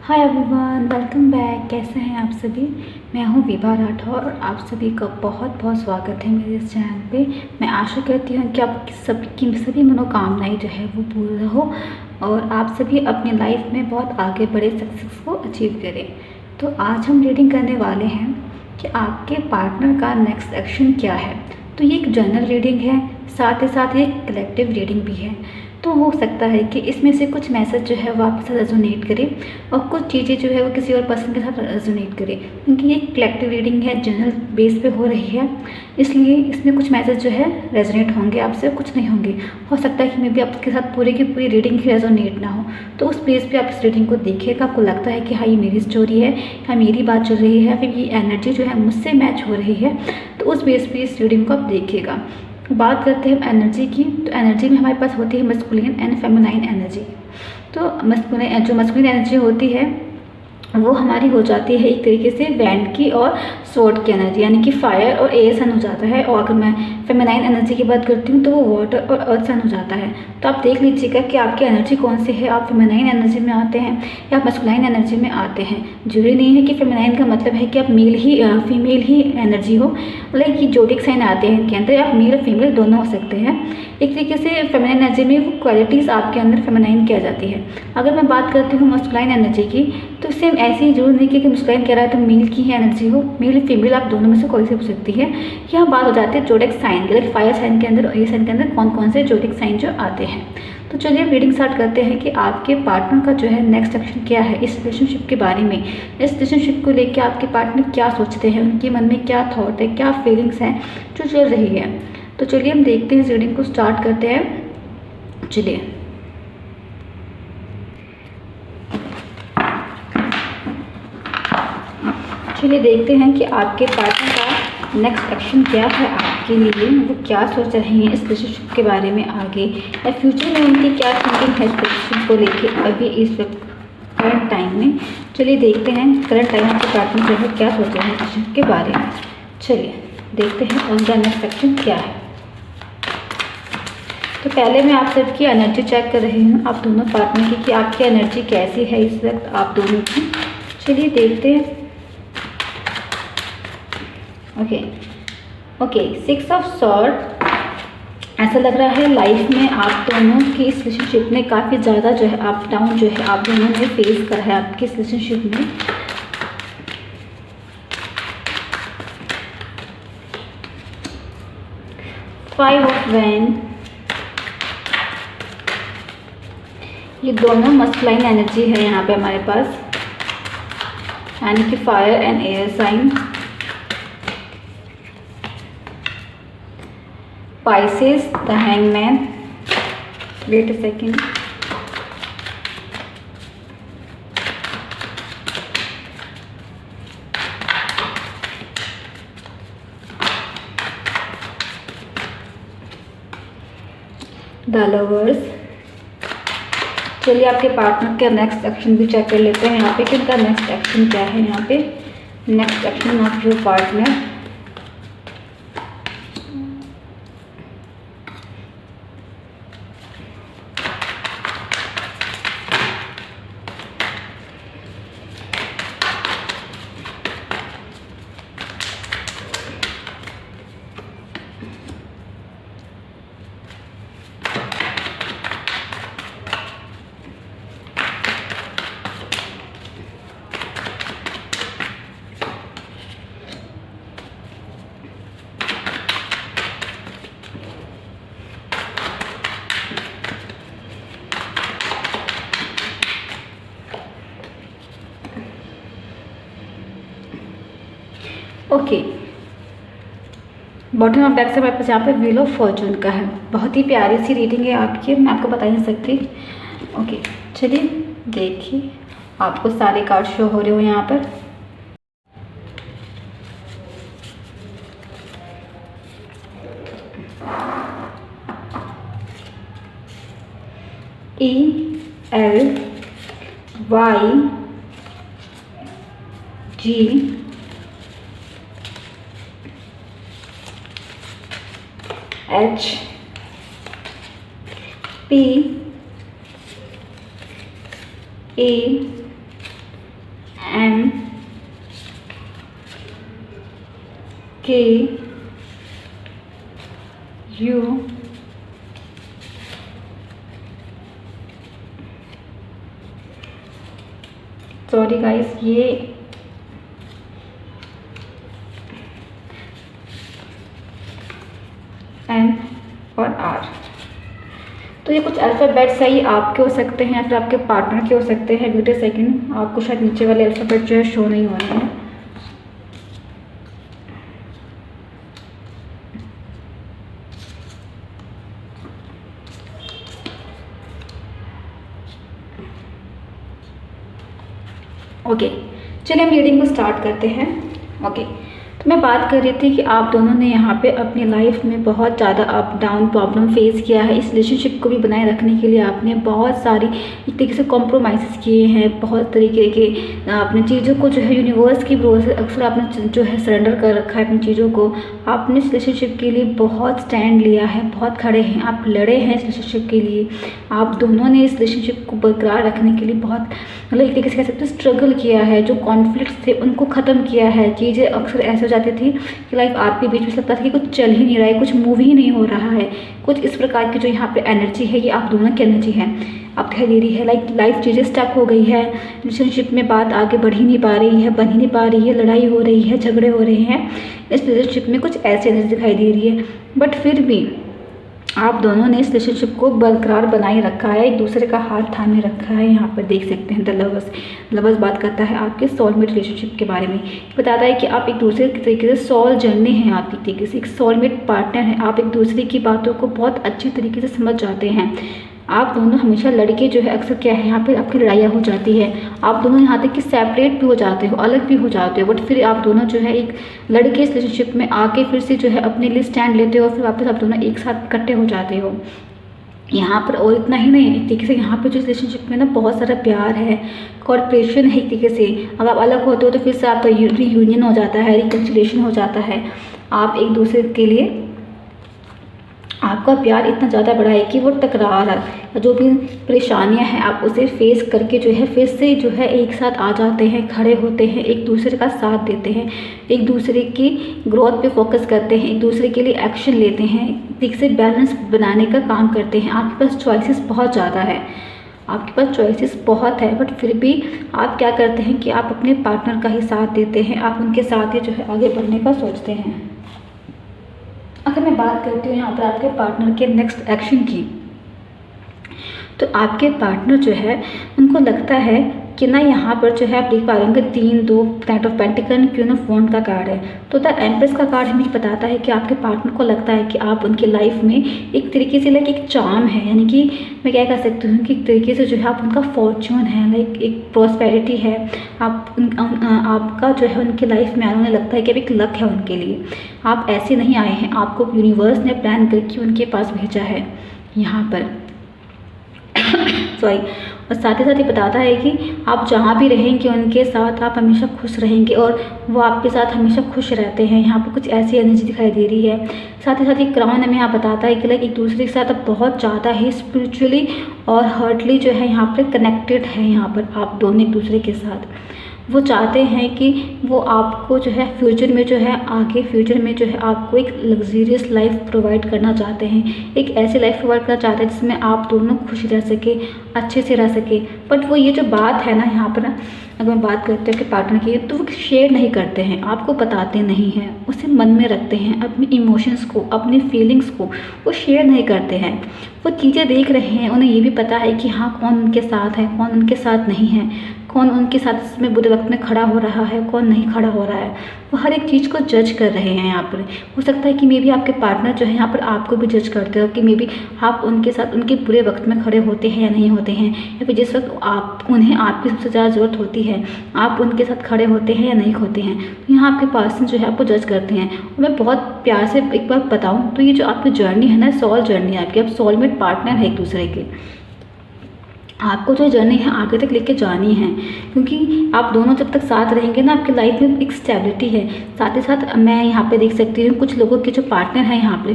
Hi everyone, welcome back. कैसे हैं आप सभी। मैं हूं विभा राठौर और आप सभी का बहुत बहुत स्वागत है मेरे इस चैनल पे। मैं आशा करती हूं कि आपकी सबकी सभी मनोकामनाएं जो है वो पूरा हो और आप सभी अपनी लाइफ में बहुत आगे बढ़े, सक्सेस को अचीव करें। तो आज हम रीडिंग करने वाले हैं कि आपके पार्टनर का नेक्स्ट एक्शन क्या है। तो ये एक जनरल रीडिंग है, साथ ही साथ ये कलेक्टिव रीडिंग भी है। तो हो सकता है कि इसमें से कुछ मैसेज जो है वो आपके साथ रेजोनेट करे और कुछ चीज़ें जो है वो किसी और पर्सन के साथ रेजोनेट करे, क्योंकि ये कलेक्टिव रीडिंग है, जनरल बेस पे हो रही है, इसलिए इसमें कुछ मैसेज जो है रेजोनेट होंगे आपसे, कुछ नहीं होंगे। हो सकता है कि मे भी आपके साथ पूरी की पूरी रीडिंग ही रेजोनेट ना हो, तो उस बेस पे आप इस रीडिंग को देखिएगा। आपको लगता है कि हाँ ये मेरी स्टोरी है, हाँ मेरी बात चल रही है, फिर ये एनर्जी जो है मुझसे मैच हो रही है, तो उस बेस पे इस रीडिंग को आप देखिएगा। बात करते हैं एनर्जी की। तो एनर्जी में हमारे पास होती है मस्कुलिन एंड फेमिनाइन एनर्जी। तो मस्कुलिन एनर्जी होती है वो हमारी हो जाती है एक तरीके से वैंड की और स्वॉर्ड की एनर्जी, यानी कि फायर और एयर सन हो जाता है। और अगर मैं फेमिनाइन एनर्जी की बात करती हूँ तो वो वाटर और अर्थ सन हो जाता है। तो आप देख लीजिएगा कि आपकी एनर्जी कौन सी है। आप फेमिनाइन एनर्जी में आते हैं या आप मस्कुलाइन एनर्जी में आते हैं। जरूरी नहीं है कि फेमिनाइन का मतलब है कि आप फीमेल ही एनर्जी हो, लाइक कि जोडिक साइन आते हैं इनके अंदर, आप मेल और फीमेल दोनों हो सकते हैं। एक तरीके से फेमिनाइन एनर्जी में वो क्वालिटीज़ आपके अंदर फेमिनाइन किया जाती है। अगर मैं बात करती हूँ मस्कुलाइन एनर्जी की, तो सेम ऐसे ही जरूर नहीं कि मस्कुलाइन कह रहा है तो मेल की ही एनर्जी हो, मेल फीमेल आप दोनों में से कोई सी हो सकती है। यह बात हो जाती है जोडिक साइन की, लाइक फायर साइन के अंदर और एयर साइन के अंदर कौन कौन से जोडिक साइन जो आते हैं। तो चलिए रीडिंग स्टार्ट करते हैं कि आपके पार्टनर का जो है नेक्स्ट एक्शन क्या है इस रिलेशनशिप के बारे में। इस रिलेशनशिप को लेकर आपके पार्टनर क्या सोचते हैं, उनके मन में क्या थॉट है, क्या फीलिंग्स हैं जो चल रही है। तो चलिए हम देखते हैं, इस रीडिंग को स्टार्ट करते हैं। चलिए देखते हैं कि आपके पार्टनर का नेक्स्ट एक्शन क्या है आपके लिए, वो क्या सोच रहे हैं इस रिलेशनशिप के बारे में आगे, या फ्यूचर में उनकी क्या थिंकिंग है इस रिलेशनशिप को लेके अभी इस वक्त करंट टाइम में। चलिए देखते हैं करंट टाइम आपके पार्टनर जो है क्या सोच रहे हैं इस रिलेशनशिप के बारे में। चलिए देखते हैं उनका नेक्स्ट एक्शन क्या है। तो पहले मैं आप सबकी एनर्जी चेक कर रही हूँ, आप दोनों पार्टनर की, कि आपकी एनर्जी कैसी है इस वक्त आप दोनों की। चलिए देखते हैं। Okay, 6 of sword. ऐसा लग रहा है लाइफ में आप दोनों की इस रिलेशनशिप में काफ़ी ज़्यादा जो है अप डाउन जो है आप दोनों ने फेस करा है आपकी इस रिलेशनशिप में। फाइव ऑफ वैंड, ये दोनों मस्कुलाइन एनर्जी है यहाँ पे हमारे पास, यानी कि fire and air sign. Pisces, the hangman. Wait a second. The lovers. चलिए आपके पार्टनर का नेक्स्ट एक्शन भी चेक कर लेते हैं यहाँ पे कि उनका नेक्स्ट एक्शन क्या है। यहाँ पे next action of your partner. Okay, bottom of deck से हमारे पास यहाँ पे व्हील ऑफ फॉर्चून का है। बहुत ही प्यारी सी रीडिंग है आपकी, मैं आपको बता नहीं सकती। ओके चलिए देखिए, आपको सारे कार्ड शो हो रहे हो यहाँ पर। ELYG HPA MKU sorry guys, ये N और R, तो ये कुछ अल्फ़ाबेट सही आपके हो सकते हैं या फिर आपके पार्टनर के हो सकते हैं। वेट अ सेकंड, आपको शायद नीचे वाले अल्फ़ाबेट जो है शो नहीं हो रहे हैं। ओके, चलिए हम रीडिंग को स्टार्ट करते हैं। ओके, तो मैं बात कर रही थी कि आप दोनों ने यहाँ पे अपनी लाइफ में बहुत ज़्यादा अप डाउन प्रॉब्लम फेस किया है। इस रिलेशनशिप को भी बनाए रखने के लिए आपने बहुत सारी एक तरीके से कॉम्प्रोमाइज़ किए हैं, बहुत तरीके के अपनी चीज़ों को जो है यूनिवर्स की भरोसे अक्सर आपने जो है सरेंडर कर रखा है अपनी चीज़ों को। आपने इस रिलेशनशिप के लिए बहुत स्टैंड लिया है, बहुत खड़े हैं, आप लड़े हैं इस रिलेशनशिप के लिए। आप दोनों ने इस रिलेशनशिप को बरकरार रखने के लिए बहुत मतलब एक तरीके से कह सकते हैं स्ट्रगल किया है। जो कॉन्फ्लिक्ट्स थे उनको ख़त्म किया है। चीज़ें अक्सर ऐसे हो जाती थी कि लाइफ आपके बीच में लगता था कि कुछ चल ही नहीं रहा है, कुछ मूव ही नहीं हो रहा है। कुछ इस प्रकार की जो यहाँ पे एनर्जी है ये आप दोनों की एनर्जी है, आप दिखाई दे रही है। लाइफ चीज़ें स्टक हो गई है, रिलेशनशिप में बात आगे बढ़ ही नहीं पा रही है, बन ही नहीं पा रही है, लड़ाई हो रही है, झगड़े हो रहे हैं। इस रिलेशनशिप में कुछ ऐसी एनर्जी दिखाई दे रही है, बट फिर भी आप दोनों ने इस रिलेशनशिप को बरकरार बनाए रखा है, एक दूसरे का हाथ थामे रखा है। यहाँ पर देख सकते हैं द लवर्स बात करता है आपके सोलमेट रिलेशनशिप के बारे में। बताता है कि आप एक दूसरे के तरीके से सोल जर्नी है, आप एक तरीके से एक सोलमेट पार्टनर है। आप एक दूसरे की बातों को बहुत अच्छी तरीके से समझ जाते हैं। आप दोनों हमेशा लड़के जो है अक्सर क्या है यहाँ पे आपकी लड़ाइयाँ हो जाती है। आप दोनों यहाँ तक कि सेपरेट भी हो जाते हो, अलग भी हो जाते हो, बट फिर आप दोनों जो है एक लड़के इस रिलेशनशिप में आके फिर से जो है अपने लिए स्टैंड लेते हो, फिर वापस आप दोनों एक साथ इकट्ठे हो जाते हो यहाँ पर। और इतना ही नहीं, एक तरीके से यहाँ पे जो रिलेशनशिप में ना बहुत सारा प्यार है, कॉर्पोरेशन है एक तरीके से। अगर आप अलग होते हो तो फिर से आपका रीयूनियन हो जाता है, रिकन्सिलिएशन हो जाता है। आप एक दूसरे के लिए आपका प्यार इतना ज़्यादा बड़ा है कि वो टकरार या जो भी परेशानियां हैं आप उसे फेस करके जो है फिर से जो है एक साथ आ जाते हैं, खड़े होते हैं, एक दूसरे का साथ देते हैं, एक दूसरे की ग्रोथ पे फोकस करते हैं, एक दूसरे के लिए एक्शन लेते हैं, एक से बैलेंस बनाने का काम करते हैं। आपके पास चॉइसेस बहुत ज़्यादा है, आपके पास चॉइसेस बहुत है, बट फिर भी आप क्या करते हैं कि आप अपने पार्टनर का ही साथ देते हैं, आप उनके साथ ही जो है आगे बढ़ने का सोचते हैं। अगर मैं बात करती हूँ यहाँ पर आपके पार्टनर के नेक्स्ट एक्शन की, तो आपके पार्टनर जो है उनको लगता है कि ना यहाँ पर जो है आप देख पा रहे होंगे 3-2 knight of pentacle queen of wand का कार्ड है। तो द एम्प्रेस का कार्ड हमें बताता है कि आपके पार्टनर को लगता है कि आप उनकी लाइफ में एक तरीके से लाइक एक चार्म है, यानी कि मैं क्या कह सकती हूँ कि एक तरीके से जो है आप उनका फॉर्चून है, लाइक एक प्रॉस्पेरिटी है। आपका जो है उनकी लाइफ में आने लगता है कि अब एक लक है उनके लिए। आप ऐसे नहीं आए हैं, आपको यूनिवर्स ने प्लान करके उनके पास भेजा है यहाँ पर सॉरी। और साथ ही साथ ये बताता है कि आप जहाँ भी रहेंगे उनके साथ आप हमेशा खुश रहेंगे और वो आपके साथ हमेशा खुश रहते हैं। यहाँ पर कुछ ऐसी एनर्जी दिखाई दे रही है। साथ ही साथ ये क्राउन हमें यहाँ बताता है कि लाइक एक दूसरे के साथ अब बहुत ज़्यादा ही स्पिरिचुअली और हार्टली जो है यहाँ पर कनेक्टेड है। यहाँ पर आप दोनों एक दूसरे के साथ वो चाहते हैं कि वो आपको जो है फ्यूचर में जो है आगे फ्यूचर में जो है आपको एक लग्जरियस लाइफ प्रोवाइड करना चाहते हैं, एक ऐसी लाइफ प्रोवाइड करना चाहते हैं जिसमें आप दोनों खुश रह सके, अच्छे से रह सके। बट वो ये जो बात है ना यहाँ पर ना, अगर मैं बात करती हूँ कि पार्टनर की, तो वो शेयर नहीं करते हैं, आपको बताते नहीं हैं, उसे मन में रखते हैं। अपने इमोशंस को, अपनी फीलिंग्स को वो शेयर नहीं करते हैं। वो चीज़ें देख रहे हैं, उन्हें ये भी पता है कि हाँ कौन उनके साथ है, कौन उनके साथ नहीं है, कौन उनके साथ इसमें बुरे वक्त में खड़ा हो रहा है, कौन नहीं खड़ा हो रहा है। वो हर एक चीज़ को जज कर रहे हैं यहाँ पर। हो सकता है कि मे बी आपके पार्टनर जो है यहाँ पर आपको भी जज करते हो कि मे बी आप उनके साथ उनके बुरे वक्त में खड़े होते हैं या नहीं होते हैं, या फिर जिस वक्त उन्हें आपकी सबसे ज़्यादा ज़रूरत होती है आप उनके साथ खड़े होते हैं या नहीं होते हैं। तो यहाँ आपके पर्सन जो है आपको जज करते हैं। और मैं बहुत प्यार से एक बार बताऊँ तो ये जो आपकी जर्नी है ना, सोल जर्नी है आपकी, आप सोलमेट पार्टनर है एक दूसरे के। आपको जो जर्नी है आगे तक लेके जानी है, क्योंकि आप दोनों जब तक साथ रहेंगे ना आपकी लाइफ में एक स्टेबिलिटी है। साथ ही साथ मैं यहाँ पे देख सकती हूँ कुछ लोगों के जो पार्टनर हैं यहाँ पे,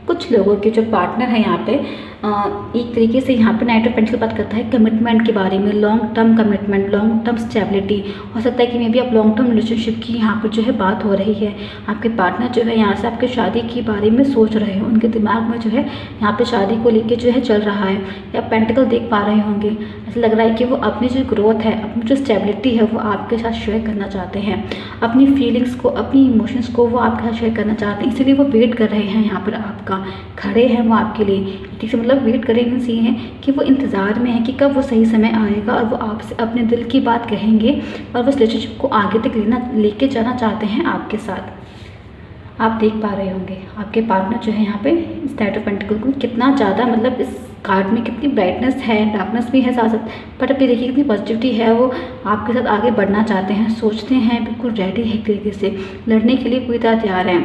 कुछ लोगों के जो पार्टनर हैं यहाँ पे एक तरीके से यहाँ पर नाइट ऑफ पेंटिकल बात करता है कमिटमेंट के बारे में, long term commitment, long term stability. हो सकता है कि मे बी आप लॉन्ग टर्म रिलेशनशिप की यहाँ पर जो है बात हो रही है। आपके पार्टनर जो है यहाँ से आपके शादी के बारे में सोच रहे हो, उनके दिमाग में जो है यहाँ पे शादी को लेके जो है चल रहा है, या पेंटिकल देख पा रहे होंगे। ऐसा लग रहा है कि वो अपनी जो ग्रोथ है, अपनी जो स्टेबिलिटी है वो आपके साथ शेयर करना चाहते हैं, अपनी फीलिंग्स को, अपनी इमोशंस को वो आपके साथ शेयर करना चाहते हैं। इसीलिए वो वेट कर रहे हैं यहाँ पर, आपका खड़े हैं वो आपके लिए। ठीक है, मतलब वेट करें मीन्स ये है कि वो इंतज़ार में है कि कब वो सही समय आएगा और वो आपसे अपने दिल की बात कहेंगे और वो रिलेशनशिप को आगे तक लेके जाना चाहते हैं आपके साथ। आप देख पा रहे होंगे आपके पार्टनर जो है यहाँ पे इस नाइट ऑफ पेंटिकल को कितना ज़्यादा, मतलब इस कार्ड में कितनी ब्राइटनेस है, डार्कनेस भी है साथ साथ, बट अभी देखिए कितनी पॉजिटिविटी है। वो आपके साथ आगे बढ़ना चाहते हैं, सोचते हैं, बिल्कुल रेडी है एक तरीके से लड़ने के लिए, पूरी तरह तैयार हैं।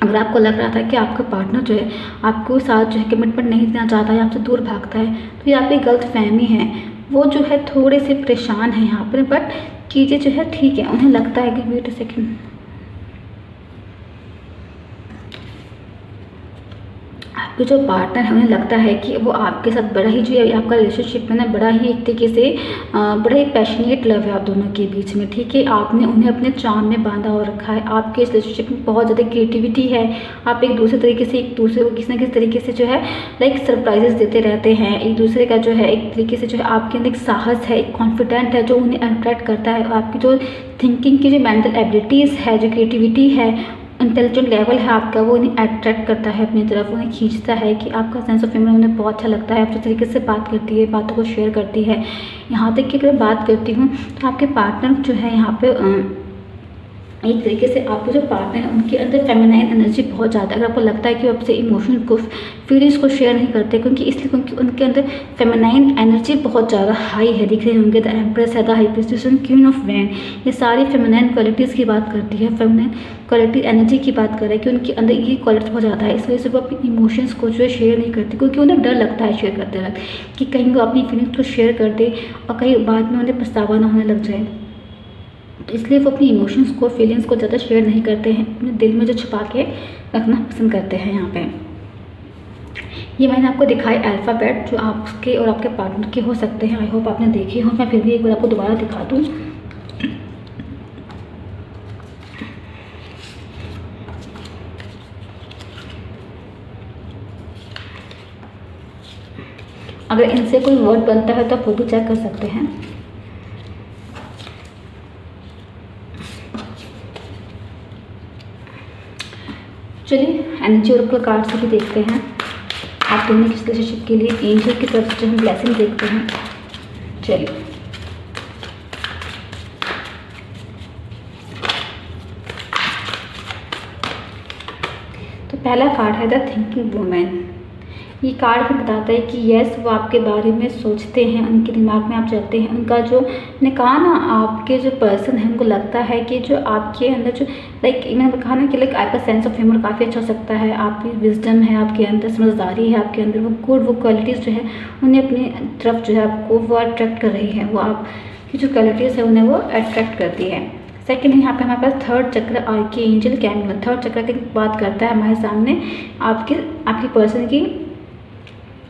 अगर आपको लग रहा था कि आपका पार्टनर जो है आपको साथ जो है कमिटमेंट नहीं देना चाहता है, आपसे दूर भागता है, तो ये आपकी गलत फहमी है। वो जो है थोड़े से परेशान है यहाँ पर, बट चीज़ें जो है ठीक है। उन्हें लगता है कि वेट अ सेकेंड, आपके जो पार्टनर है उन्हें लगता है कि वो आपके साथ बड़ा ही जो है आपका रिलेशनशिप है ना, बड़ा ही एक तरीके से बड़ा ही पैशनेट लव है आप दोनों के बीच में। ठीक है, आपने उन्हें अपने चार्म में बांधा हो रखा है। आपके इस रिलेशनशिप में बहुत ज़्यादा क्रिएटिविटी है। आप एक दूसरे तरीके से एक दूसरे को किसी न किसी तरीके से जो है लाइक सरप्राइजेस देते रहते हैं एक दूसरे का, जो है एक तरीके से जो है आपके अंदर एक साहस है, एक कॉन्फिडेंट है जो उन्हें अट्रैक्ट करता है। आपकी जो थिंकिंग की जो मेंटल एबिलिटीज़ है, जो क्रिएटिविटी है, इंटेलिजेंट लेवल है आपका, वो उन्हें अट्रैक्ट करता है अपनी तरफ, उन्हें खींचता है कि आपका सेंस ऑफ ह्यूमर उन्हें बहुत अच्छा लगता है। आप जिस तरीके से बात करती है, बातों को शेयर करती है। यहाँ तक कि अगर बात करती हूँ तो आपके पार्टनर जो है यहाँ पे एक तरीके से आपके जो पार्टनर हैं उनके अंदर फेमिनाइन एनर्जी बहुत ज़्यादा है। अगर आपको लगता है कि वो आपसे इमोशन को, फीलिंग्स को शेयर नहीं करते, क्योंकि उनके अंदर फेमिनाइन एनर्जी बहुत ज़्यादा हाई है। दिख रहे होंगे द एम्प्रेस है, the high priestess, queen of वैन, ये सारी फेमिनाइन क्वालिटीज़ की बात करती है, फेमिनाइन क्वालिटी एनर्जी की बात कर रहा है कि उनके अंदर ये क्वालिटी बहुत ज़्यादा है। इस वजह से वो अपनी इमोशंस को जो है शेयर नहीं करती, क्योंकि उन्हें डर लगता है शेयर करते वक्त कि कहीं वो अपनी फीलिंग्स को शेयर कर दे और कहीं बाद में उन्हें पछतावा ना होने लग जाए। इसलिए वो अपनी इमोशंस को, फीलिंग्स को ज़्यादा शेयर नहीं करते हैं, अपने दिल में जो छुपा के रखना पसंद करते हैं। यहाँ पे ये मैंने आपको दिखाई अल्फ़ाबेट जो आपके और आपके पार्टनर के हो सकते हैं। आई होप आपने देखे हो, मैं फिर भी एक बार आपको दोबारा दिखा दूँ। अगर इनसे कोई वर्ड बनता है तो आप वो भी चेक कर सकते हैं। चलिए एनर्जी ओरेकल कार्ड से भी देखते हैं आप दोनों किस रिलेशनशिप के लिए एंजल की तरफ से जो हम ब्लेसिंग देखते हैं। चलिए तो पहला कार्ड है द थिंकिंग वुमेन। ये कार्ड भी बताता है कि यस, वो आपके बारे में सोचते हैं, उनके दिमाग में आप चलते हैं। उनका जो, मैंने कहा ना, आपके जो पर्सन है उनको लगता है कि जो आपके अंदर जो लाइक मैंने कहा ना कि लाइक आपका सेंस ऑफ ह्यूमर काफ़ी अच्छा हो सकता है, आपकी विजडम है आपके अंदर, समझदारी है आपके अंदर, वो गुड, वो क्वालिटीज़ जो है उन्हें अपनी तरफ जो है आपको वो अट्रैक्ट कर रही है। वो आपकी जो क्वालिटीज़ है उन्हें वो अट्रैक्ट करती है। सेकेंड यहाँ पे हमारे पास थर्ड चक्र आर्की एंजल कैमियल। थर्ड चक्र की बात करता है हमारे सामने आपकी पर्सन की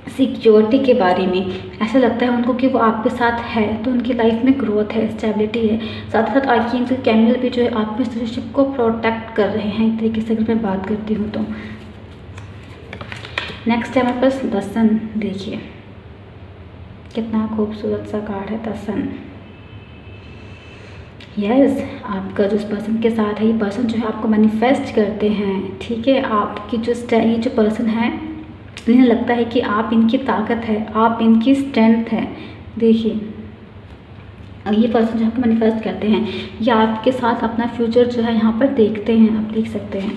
सिक्योरिटी के बारे में। ऐसा लगता है उनको कि वो आपके साथ है तो उनकी लाइफ में ग्रोथ है, स्टेबिलिटी है। साथ ही साथ आर्कएंजल कैमियल भी जो है आपके रिलेशनशिप को प्रोटेक्ट कर रहे हैं एक तरीके से, अगर मैं बात करती हूँ तो। नेक्स्ट है हमारे पास द सन। देखिए कितना खूबसूरत सा कार्ड है द सन। यस, आपका जो पर्सन के साथ है, ये पर्सन जो है आपको मैनिफेस्ट करते हैं। ठीक है, आपकी ये जो पर्सन है, इन्हें लगता है कि आप इनकी ताकत है, आप इनकी स्ट्रेंथ है। देखिए ये पर्सन जो आपको मैनिफेस्ट करते हैं, ये आपके साथ अपना फ्यूचर जो है यहाँ पर देखते हैं, आप देख सकते हैं।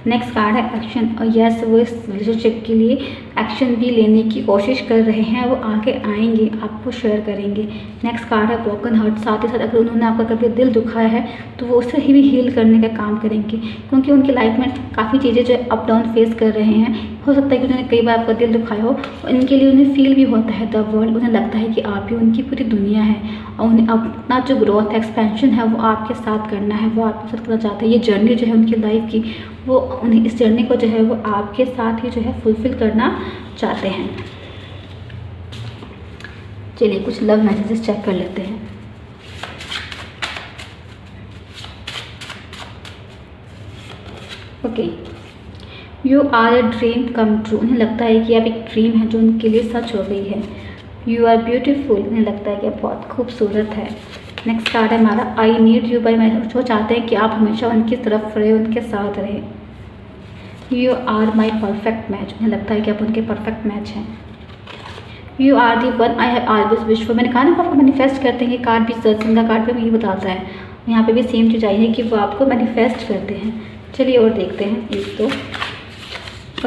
नेक्स्ट कार्ड है एक्शन। और यस, वो इस रिलेशनशिप के लिए एक्शन भी लेने की कोशिश कर रहे हैं, वो आगे आएंगे, आपको शेयर करेंगे। नेक्स्ट कार्ड है ब्रोकन हार्ट। साथ ही साथ अगर उन्होंने आपका कभी दिल दुखाया है तो वो उसे ही भी हील करने का काम करेंगे, क्योंकि उनकी लाइफ में काफ़ी चीज़ें जो अप डाउन फेस कर रहे हैं। हो सकता है कि उन्होंने कई बार आपका दिल दुखाया हो, और इनके लिए उन्हें फील भी होता है द वर्ल्ड। उन्हें लगता है कि आप ही उनकी पूरी दुनिया है, और उन्हें अपना जो ग्रोथ एक्सपेंशन है वो आपके साथ करना है, वो आपके साथ करना चाहते हैं। ये जर्नी जो है उनकी लाइफ की, वो उन्हें इस जर्नी को जो है वो आपके साथ ही जो है फुलफ़िल करना चाहते हैं। चलिए कुछ लव मैसेजेस चेक कर लेते हैं। Okay, you are a dream come true. उन्हें लगता है कि आप एक ड्रीम है जो उनके लिए सच हो गई है। You are beautiful. उन्हें लगता है कि आप बहुत खूबसूरत है। नेक्स्ट कार्ड है हमारा I need you by my. वो चाहते हैं कि आप हमेशा उनकी तरफ रहे, उनके साथ रहे। You are my perfect match. उन्हें लगता है कि आप उनके परफेक्ट मैच हैं। You are the one I have always wish for. मैंने कहा ना आपको मैनिफेस्ट करते हैं कि कार्ड भी जिंदा कार्ड पे ये बताता है। यहाँ पे भी सेम चीज़ आई है कि वो आपको मैनिफेस्ट करते हैं। चलिए और देखते हैं एक तो।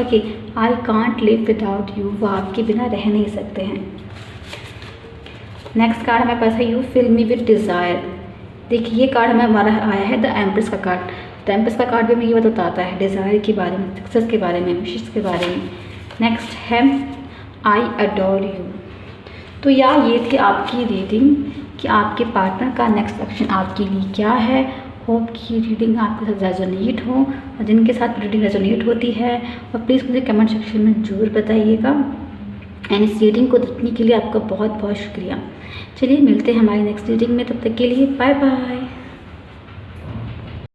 Okay, I can't live without you. वो आपके बिना रह नहीं सकते हैं। नेक्स्ट कार्ड हमारे पास है you fill me with desire. देखिए ये कार्ड हमारा आया है द एम्प्रेस का कार्ड। द एम्प्रेस का कार्ड भी हमें ये बताता है डिज़ायर के बारे में, सक्सेस के बारे में, विशेष के बारे में। नेक्स्ट है आई अडोर यू। तो यार ये थी आपकी रीडिंग कि आपके पार्टनर का नेक्स्ट एक्शन आपके लिए क्या है। होप की रीडिंग आपके साथ रेजोनेट हो, और जिनके साथ रीडिंग रेजोनेट होती है और प्लीज़ मुझे कमेंट सेक्शन में ज़रूर बताइएगा। एंड इस रीडिंग को देखने के लिए आपका बहुत बहुत शुक्रिया। चलिए मिलते हैं हमारी नेक्स्ट रीडिंग में, तब तक के लिए बाय बाय।